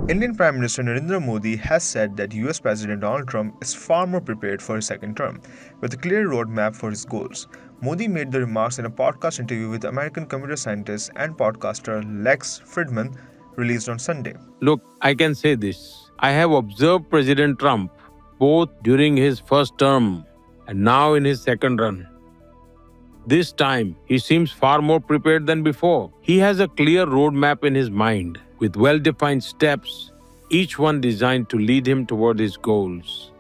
Indian Prime Minister Narendra Modi has said that US President Donald Trump is far more prepared for his second term, with a clear roadmap for his goals. Modi made the remarks in a podcast interview with American computer scientist and podcaster Lex Fridman released on Sunday. Look, I can say this. I have observed President Trump both during his first term and now in his second run. This time, he seems far more prepared than before. He has a clear roadmap in his mind with well-defined steps, each one designed to lead him toward his goals.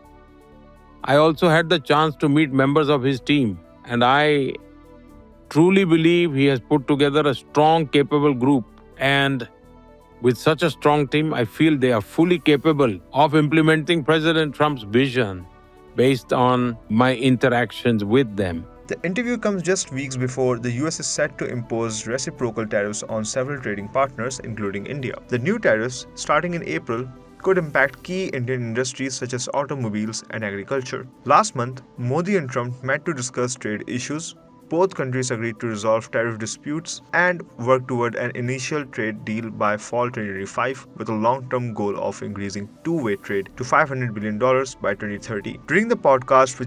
I also had the chance to meet members of his team, and I truly believe he has put together a strong, capable group. And with such a strong team, I feel they are fully capable of implementing President Trump's vision based on my interactions with them. The interview comes just weeks before the US is set to impose reciprocal tariffs on several trading partners, including India. The new tariffs, starting in April, could impact key Indian industries such as automobiles and agriculture. Last month, Modi and Trump met to discuss trade issues. Both countries agreed to resolve tariff disputes and work toward an initial trade deal by fall 2025 with a long-term goal of increasing two-way trade to $500 billion by 2030. During the podcast,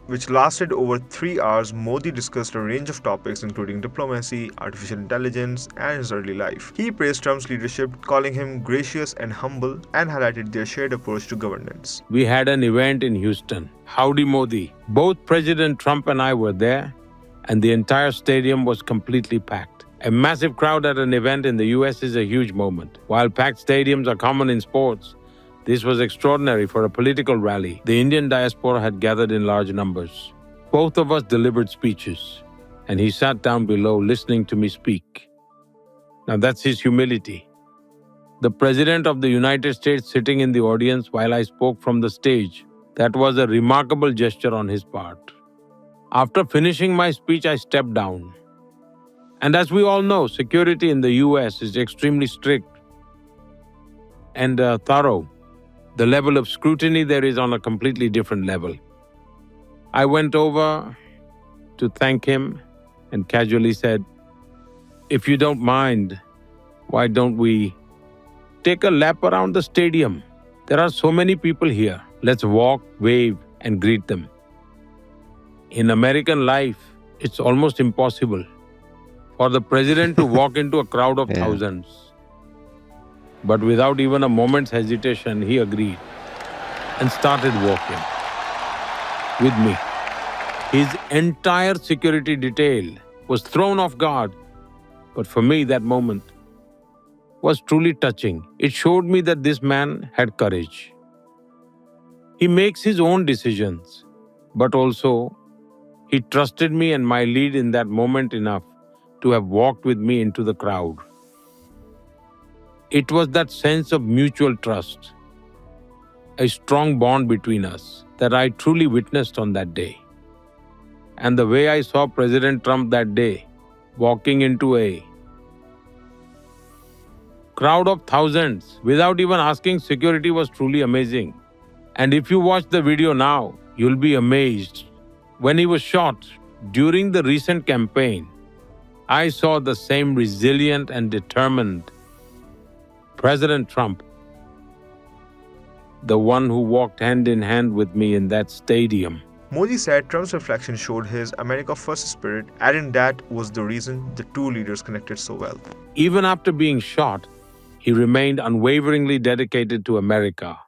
which lasted over 3 hours, Modi discussed a range of topics including diplomacy, artificial intelligence, and his early life. He praised Trump's leadership, calling him gracious and humble, and highlighted their shared approach to governance. We had an event in Houston. Howdy Modi. Both President Trump and I were there, and the entire stadium was completely packed. A massive crowd at an event in the US is a huge moment. While packed stadiums are common in sports, this was extraordinary for a political rally. The Indian diaspora had gathered in large numbers. Both of us delivered speeches, and he sat down below listening to me speak. Now that's his humility. The President of the United States sitting in the audience while I spoke from the stage. That was a remarkable gesture on his part. After finishing my speech, I stepped down. And as we all know, security in the US is extremely strict and thorough. The level of scrutiny there is on a completely different level. I went over to thank him and casually said, "If you don't mind, why don't we take a lap around the stadium? There are so many people here. Let's walk, wave, and greet them." In American life, it's almost impossible for the president to walk into a crowd of thousands. But without even a moment's hesitation, he agreed and started walking with me. His entire security detail was thrown off guard. But for me, that moment was truly touching. It showed me that this man had courage. He makes his own decisions, but also he trusted me and my lead in that moment enough to have walked with me into the crowd. It was that sense of mutual trust, a strong bond between us that I truly witnessed on that day. And the way I saw President Trump that day, walking into a crowd of thousands without even asking security, was truly amazing. And if you watch the video now, you'll be amazed. When he was shot during the recent campaign, I saw the same resilient and determined President Trump, the one who walked hand in hand with me in that stadium. Modi said Trump's reflection showed his America First spirit, adding that was the reason the two leaders connected so well. Even after being shot, he remained unwaveringly dedicated to America.